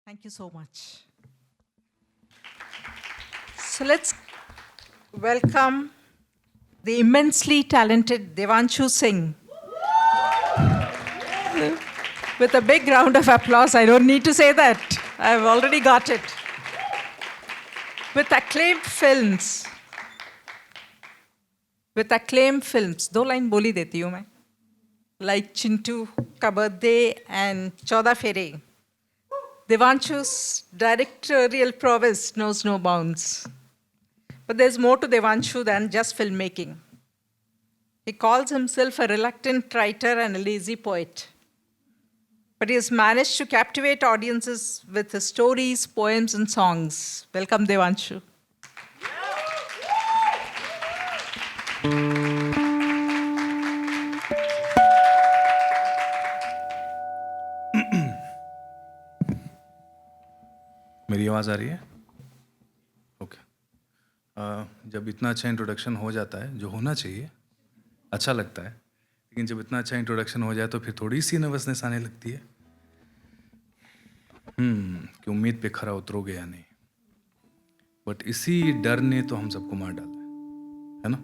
Thank you so much. So let's welcome the immensely talented Devanshu Singh. With a big round of applause. I don't need to say that. I've already got it. With acclaimed films. दो line बोली देती हूँ मैं. Like Chintu का birthday and 14 फेरे. Devanshu's directorial prowess knows no bounds. But there's more to Devanshu than just filmmaking. He calls himself a reluctant writer and a lazy poet. But he has managed to captivate audiences with his stories, poems, and songs. Welcome, Devanshu. मेरी आवाज़ आ रही है? Okay. जब इतना अच्छा introduction हो जाता है, जो होना चाहिए, अच्छा लगता है. लेकिन जब इतना अच्छा इंट्रोडक्शन हो जाए तो फिर थोड़ी सी नर्वसनेस आने लगती है कि उम्मीद पे खरा उतरोगे या नहीं. बट इसी डर ने तो हम सबको मार डाला है ना.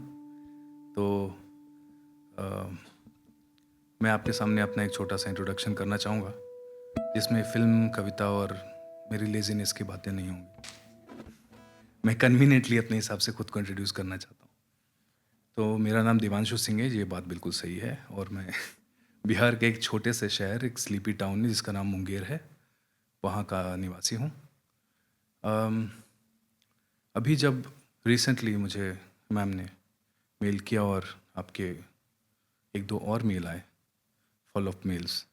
तो मैं आपके सामने अपना एक छोटा सा इंट्रोडक्शन करना चाहूँगा, जिसमें फिल्म, कविता और मेरी लेजीनेस की बातें नहीं होंगी. मैं कन्वीनियंटली अपने हिसाब से खुद को इंट्रोड्यूस करना चाहता हूँ. तो मेरा नाम देवांशु सिंह है, ये बात बिल्कुल सही है. और मैं बिहार के एक छोटे से शहर, एक स्लीपी टाउन में जिसका नाम मुंगेर है, वहाँ का निवासी हूँ. अभी जब रिसेंटली मुझे मैम ने मेल किया और आपके एक दो और मेल आए, फॉलोअप मेल्स,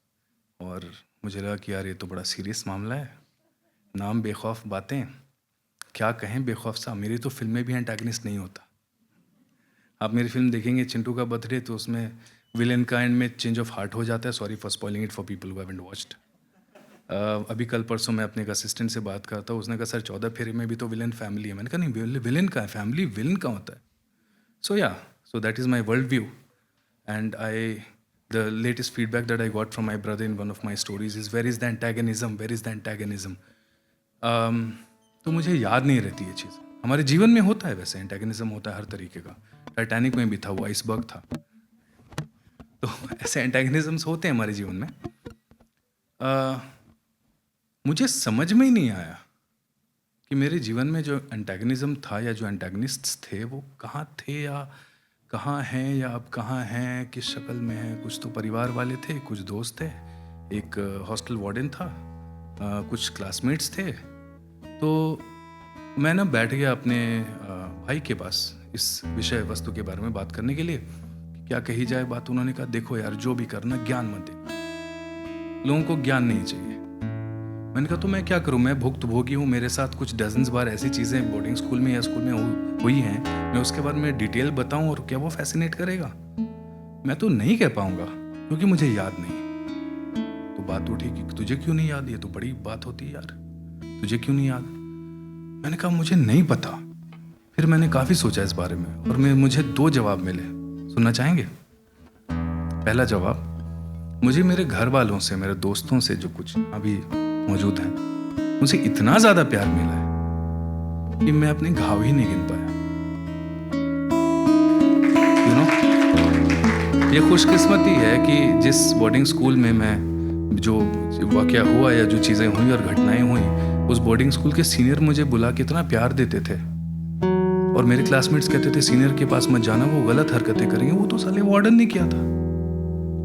और मुझे लगा कि यार ये तो बड़ा सीरियस मामला है. नाम बेखौफ बातें, क्या कहें बेखौफ सा. मेरी तो फिल्म में भी एंटागनिस्ट नहीं होता. आप मेरी फिल्म देखेंगे चिंटू का बर्थडे, तो उसमें विलेन का एंड में चेंज ऑफ हार्ट हो जाता है. Sorry for spoiling it for people who haven't watched. अभी कल परसों मैं अपने एक असिस्टेंट से बात करता हूँ. उसने कहा सर 14 फेरे में भी तो विलेन फैमिली है. मैंने कहा नहीं, विलेन का है, फैमिली विलेन का होता है. So that is my world view. And the latest feedback that I got from my brother in one of my stories is where is the antagonism, where is the antagonism. तो मुझे याद नहीं रहती ये चीज़. हमारे जीवन में होता है, वैसे एंटेगनिज्म होता है हर तरीके का. टाइटैनिक में भी था, वो आइसबर्ग था. तो ऐसे एंटेगनिज्म्स होते हैं हमारे जीवन में. मुझे समझ में ही नहीं आया कि मेरे जीवन में जो एंटेगनिज्म था या जो एंटेगनिस्ट्स थे वो कहाँ थे या कहाँ हैं या अब कहाँ हैं, किस शक्ल में हैं. कुछ तो परिवार वाले थे, कुछ दोस्त थे, एक हॉस्टल वार्डन था, कुछ क्लासमेट्स थे. तो मैं ना बैठ गया अपने भाई के पास इस विषय वस्तु के बारे में बात करने के लिए कि क्या कही जाए बात. उन्होंने कहा देखो यार, जो भी करना ज्ञान मत देना, लोगों को ज्ञान नहीं चाहिए. मैंने कहा तो मैं क्या करूं, मैं भुक्तभोगी हूं. मेरे साथ कुछ डजन्स बार ऐसी चीज़ें बोर्डिंग स्कूल में या स्कूल में हुई हैं, मैं उसके बाद में डिटेल बताऊं और क्या वो फैसिनेट करेगा. मैं तो नहीं कह पाऊंगा क्योंकि मुझे याद नहीं. तो बात उठी कि तुझे क्यों नहीं याद. ये तो बड़ी बात होती है यार, तुझे क्यों नहीं याद. मैंने कहा मुझे नहीं पता. फिर मैंने काफ़ी सोचा इस बारे में और मुझे दो जवाब मिले. सुनना चाहेंगे? पहला जवाब, मुझे मेरे घर वालों से, मेरे दोस्तों से जो कुछ अभी मौजूद हैं, उनसे इतना ज़्यादा प्यार मिला है कि मैं अपने घाव ही नहीं गिन पाया. यू नो, ये खुशकिस्मती है कि जिस बोर्डिंग स्कूल में मैं, जो वाक़या हुआ या जो चीज़ें हुई और घटनाएं हुई, उस बोर्डिंग स्कूल के सीनियर मुझे बुला के इतना प्यार देते थे. और मेरे क्लासमेट्स कहते थे सीनियर के पास मत जाना, वो गलत हरकतें करेंगे. वो तो साले वार्डन ने किया था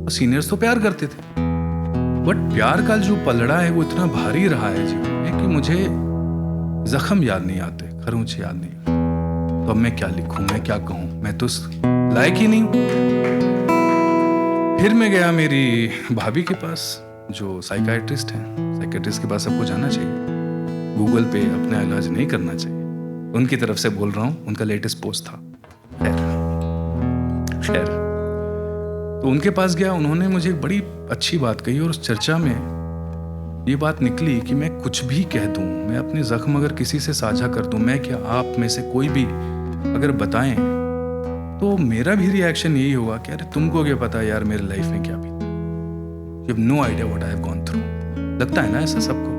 और सीनियर्स तो प्यार करते थे. बट प्यार का जो पलड़ा है वो इतना भारी रहा है जीवन में कि मुझे जख्म याद नहीं आते, खरोंच याद नहीं. तो अब मैं क्या लिखूं, मैं क्या कहूं, मैं तो लायक ही नहीं हूं. फिर मैं गया मेरी भाभी के पास जो साइकाइट्रिस्ट हैं. साइकाइट्रिस्ट के पास सबको जाना चाहिए, गूगल पे अपना इलाज नहीं करना चाहिए. उनकी तरफ से बोल रहा हूँ, उनका लेटेस्ट पोस्ट था. खैर, तो उनके पास गया. उन्होंने मुझे बड़ी अच्छी बात कही और उस चर्चा में ये बात निकली कि मैं कुछ भी कह दूं, मैं अपने जख्म अगर किसी से साझा कर दूं, मैं क्या आप में से कोई भी अगर बताएं, तो मेरा भी रिएक्शन यही होगा कि अरे तुमको क्या पता यार मेरे लाइफ में क्या भी. You have no idea what I have gone through. लगता है ना ऐसा सबको.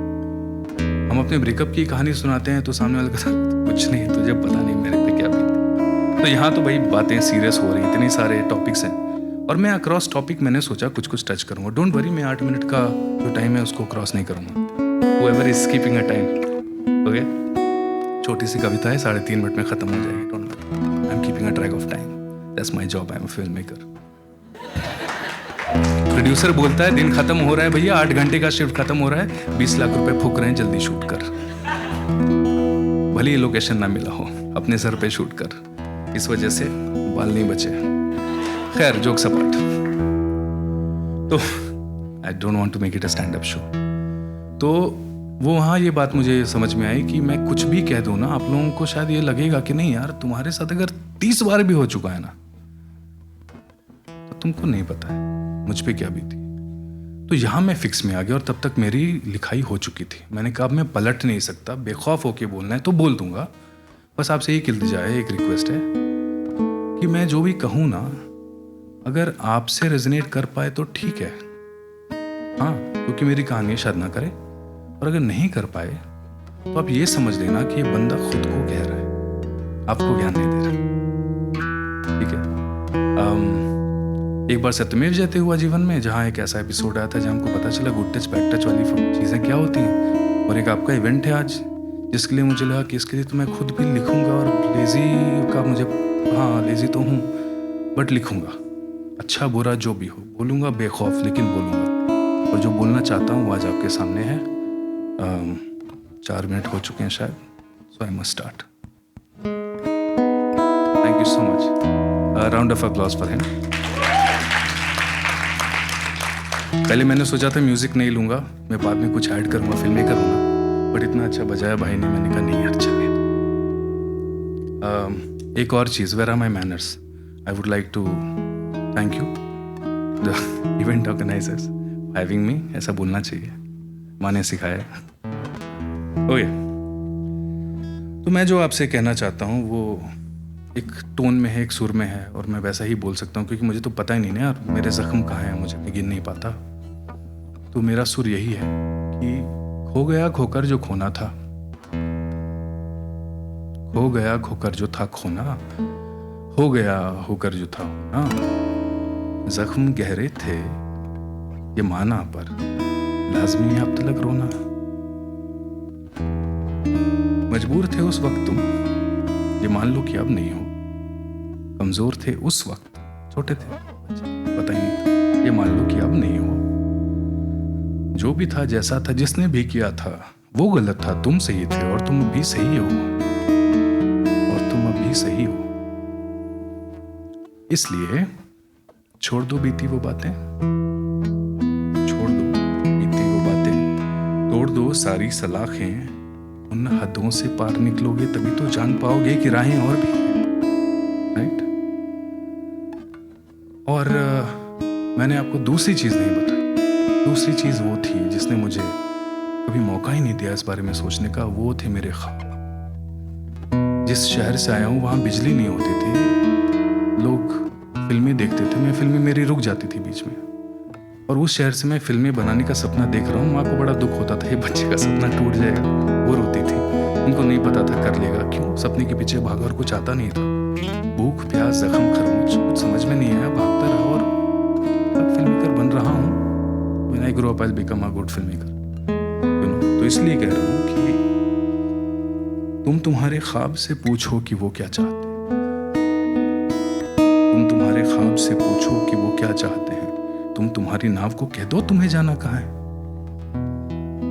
हम अपने ब्रेकअप की कहानी सुनाते हैं तो सामने वाले कहता है, कुछ नहीं, तुझे पता नहीं मेरे पे क्या बीती। तो यहाँ तो भाई बातें सीरियस हो रही, इतने सारे टॉपिक्स हैं और मैं अक्रॉस टॉपिक मैंने सोचा कुछ कुछ टच करूँगा। डोंट वरी, मैं 8 मिनट का जो टाइम है उसको क्रॉस नहीं करूँगा। whoever is keeping a time, okay. छोटी सी कविता है, 3.5 मिनट में ख़त्म हो जाएगी। Don't worry, I am keeping a track of time, that's my job, I am a film maker. Producer बोलता है दिन खत्म हो रहा है भैया, 8 घंटे का शिफ्ट खत्म हो रहा है, 20 लाख रुपए फूक रहे हैं, जल्दी शूट कर। भले ही लोकेशन ना मिला हो, अपने सर पे शूट कर। इस वजह से बाल नहीं बचे। खैर, जोक सपाट। तो I don't want to make it a stand up show. तो वो वहाँ ये बात मुझे समझ में आई कि मैं कुछ भी कह दूँ ना, आप लोगों को शायद ये लगेगा कि नहीं यार, तुम्हारे साथ अगर 30 बार भी हो चुका है ना तो तुमको नहीं पता है मुझ पे क्या बीती। तो यहाँ मैं फिक्स में आ गया और तब तक मेरी लिखाई हो चुकी थी। मैंने कहा अब मैं पलट नहीं सकता, बेखौफ होके बोलना है तो बोल दूंगा। बस आपसे एक इल्तिजा है, एक रिक्वेस्ट है कि मैं जो भी कहूँ ना, अगर आपसे रेजोनेट कर पाए तो ठीक है, हाँ, क्योंकि मेरी कहानी शायद ना करे, और अगर नहीं कर पाए तो आप ये समझ लेना कि ये बंदा खुद को कह रहा है, आपको ज्ञान नहीं दे रहा। ठीक है। एक बार सत्यमेव जयते हुआ जीवन में, जहाँ एक ऐसा एपिसोड आया था जहाँ हमको पता चला गुड टच बैड टच वाली चीज़ें क्या होती हैं। और एक आपका इवेंट है आज, जिसके लिए मुझे लगा कि इसके लिए तो मैं खुद भी लिखूंगा, और लेज़ी का मुझे, हाँ लेज़ी तो हूँ बट लिखूंगा, अच्छा बुरा जो भी हो बोलूँगा, बेखौफ लेकिन बोलूँगा। और जो बोलना चाहता हूँ वो आज आपके सामने है। 4 मिनट हो चुके हैं शायद, so I must start. Thank you so much. Round of applause for him. पहले मैंने सोचा था म्यूजिक नहीं लूंगा, मैं बाद में कुछ ऐड करूंगा, फिल्में करूंगा, बट इतना अच्छा बजाया भाई ने, मैंने कहा नहीं यार चले। एक और चीज़, where are my manners. I would like to thank you the event organisers having me. ऐसा बोलना चाहिए, माँ ने सिखाया। ओके, तो मैं जो आपसे कहना चाहता हूँ वो एक टोन में है, एक सुर में है, और मैं वैसा ही बोल सकता हूँ क्योंकि मुझे तो पता ही नहीं ना यार मेरे जख्म कहाँ हैं, मुझे मैं गिन नहीं पाता। तो मेरा सुर यही है कि खो गया खोकर जो खोना था, खो गया खोकर जो था खोना, हो गया होकर जो था होना। जख्म गहरे थे ये माना, पर लाजमी अब तलक रोना। मजबूर थे उस वक्त तुम, ये मान लो कि अब नहीं हो। कमजोर थे उस वक्त, छोटे थे, पता ही नहीं था, ये मान लो कि अब नहीं हो। जो भी था जैसा था जिसने भी किया था वो गलत था, तुम सही थे और तुम अभी सही हो, और तुम अभी सही हो। इसलिए छोड़ दो बीती वो बातें, छोड़ दो बीती वो बातें, तोड़ दो सारी सलाखें। उन हदों से पार निकलोगे तभी तो जान पाओगे कि राहें और भी हैं, राइट। और मैंने आपको दूसरी चीज़ नहीं बताई। दूसरी चीज़ वो थी जिसने मुझे कभी मौका ही नहीं दिया इस बारे में सोचने का, वो थे मेरे ख्वाब। जिस शहर से आया हूँ वहाँ बिजली नहीं होती थी, लोग फिल्में देखते थे, मैं फिल्में मेरी रुक जाती थी बीच में। और उस शहर से मैं फिल्में बनाने का सपना देख रहा हूँ, माँ को बड़ा दुख होता था, ये बच्चे का सपना टूट जाएगा। वो रोती थी, उनको नहीं पता था कर लेगा क्यों, सपने के पीछे भागा और कुछ आता नहीं था। भूख प्यास जख्म खरमूच कुछ समझ में नहीं आया, भागता रहा और अब फिल्म मेकर बन रहा हूँ। When I grow up, I'll become a good filmmaker. You know? तो इसलिए कह रहा हूँ कि तुम तुम्हारे ख्वाब से पूछो कि वो क्या चाहते हैं। तुम तुम्हारे ख्वाब से पूछो कि वो क्या चाहते हैं। तुम तुम्हारी नाव को कह दो तुम्हें जाना कहाँ है,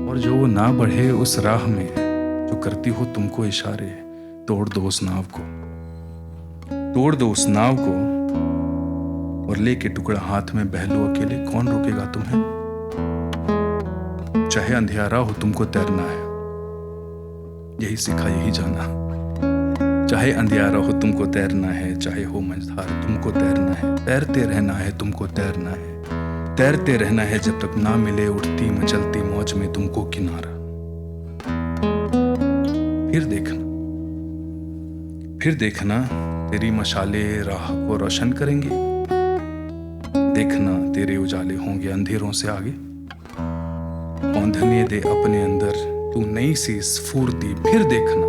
और जो वो ना बढ़े उस राह में जो करती हो तुमको इशारे, तोड़ दो उस नाव को, तोड़ दो उस नाव को, और लेके टुकड़ा हाथ में बह लो अकेले, कौन रोकेगा तुम्हें। चाहे अंधियारा हो तुमको तैरना है, यही सीखा यही जाना। चाहे अंधियारा हो तुमको तैरना है, चाहे हो मंझधार तुमको तैरना है। तैरते रहना है तुमको तैरना है, तैरते रहना है जब तक ना मिले उठती मचलती मौज में तुमको किनारा। फिर देखना तेरी मशाले राह को रोशन करेंगे। देखना तेरे उजाले होंगे अंधेरों से आगे। औंधने दे अपने अंदर तू नई सी स्फूर्ति फिर देखना,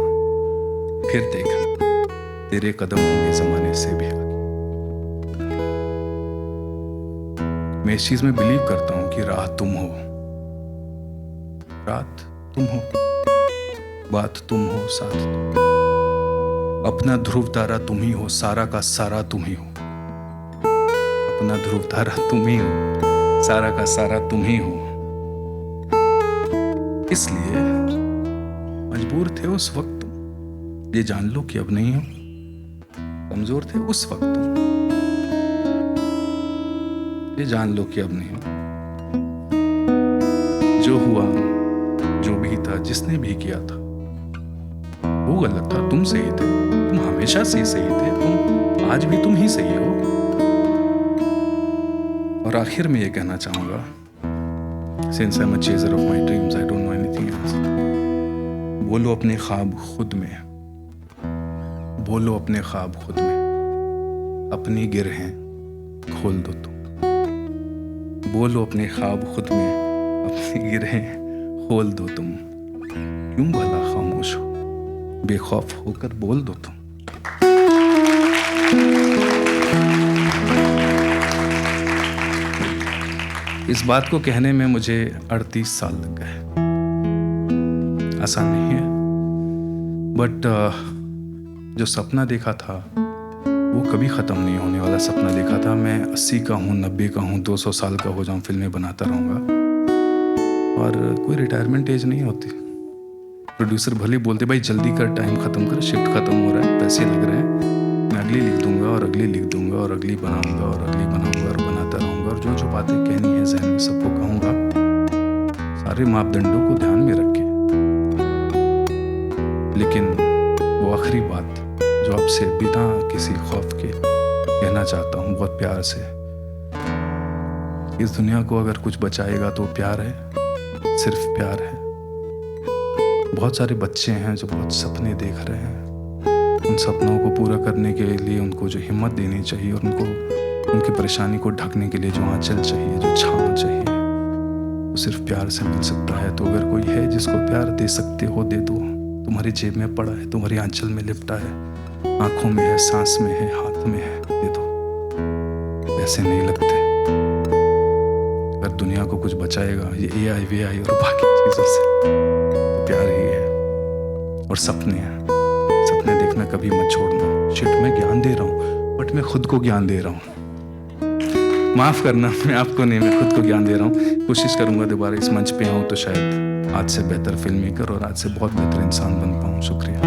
तेरे कदम होंगे जमाने से भी आगे। मैं इस चीज में बिलीव करता हूं कि रात तुम हो, बात तुम हो, साथ तुम, अपना ध्रुव तारा तुम ही हो, सारा का सारा तुम ही हो। अपना ध्रुव तारा तुम ही हो, सारा का सारा तुम ही हो। इसलिए मजबूर थे उस वक्त तुम, ये जान लो कि अब नहीं हो। कमजोर थे उस वक्त तुम, ये जान लो कि अब नहीं हो। जो हुआ, जो भी था, जिसने भी किया था, वो गलत था, तुम सही थे। तुम हमेशा से सही थे, तुम आज भी तुम ही सही हो। और आखिर में ये कहना चाहूंगा, since I am a chaser of my dreams, I don't know anything else. बोलो अपने ख्वाब खुद में, बोलो अपने ख्वाब खुद में, अपनी गिरहें खोल दो तुम। बोलो अपने ख्वाब खुद में, अपनी गिरहें खोल दो तुम। क्यों भला खामोश हो, बेखौफ होकर बोल दो तुम। इस बात को कहने में मुझे 38 साल लग गए। आसान नहीं है, बट जो सपना देखा था वो कभी ख़त्म नहीं होने वाला सपना देखा था। मैं 80 का हूँ, 90 का हूँ, 200 साल का हो जाऊँ, फिल्में बनाता रहूँगा। और कोई रिटायरमेंट एज नहीं होती। प्रोड्यूसर भले बोलते भाई जल्दी कर, टाइम ख़त्म कर, शिफ्ट ख़त्म हो रहा है, पैसे लग रहे हैं, मैं अगली लिख दूंगा और अगली लिख दूंगा और अगली बनाऊंगा और अगली बनाऊंगा और बनाता रहूँगा। और जो जो बातें कहनी है जहन में सबको कहूँगा, सारे मापदंडों को ध्यान में रख के। लेकिन वो आखिरी बात जो आपसे बिना किसी खौफ के कहना चाहता हूँ, बहुत प्यार से, इस दुनिया को अगर कुछ बचाएगा तो प्यार है, सिर्फ प्यार है। बहुत सारे बच्चे हैं जो बहुत सपने देख रहे हैं, उन सपनों को पूरा करने के लिए उनको जो हिम्मत देनी चाहिए और उनको उनकी परेशानी को ढकने के लिए जो आंचल चाहिए, जो छांव चाहिए, वो सिर्फ प्यार से मिल सकता है। तो अगर कोई है जिसको प्यार दे सकते हो, दे दो। तुम्हारी जेब में पड़ा है, तुम्हारी आंचल में लिपटा है, आंखों में है, सांस में है, हाथ में है, दे दो। पैसे नहीं लगते। अगर दुनिया को कुछ बचाएगा ये AI VI और बाकी चीज़ों से, तो प्यार ही है। और सपने हैं, सपने देखना कभी मत छोड़ना। शिट, मैं ज्ञान दे रहा हूँ बट मैं खुद को ज्ञान दे रहा हूँ। माफ़ करना, मैं आपको नहीं, मैं खुद को ज्ञान दे रहा हूँ। कोशिश करूँगा दोबारा इस मंच पे आऊँ तो शायद आज से बेहतर फिल्म मेकर और आज से बहुत बेहतर इंसान बन पाऊँ। शुक्रिया।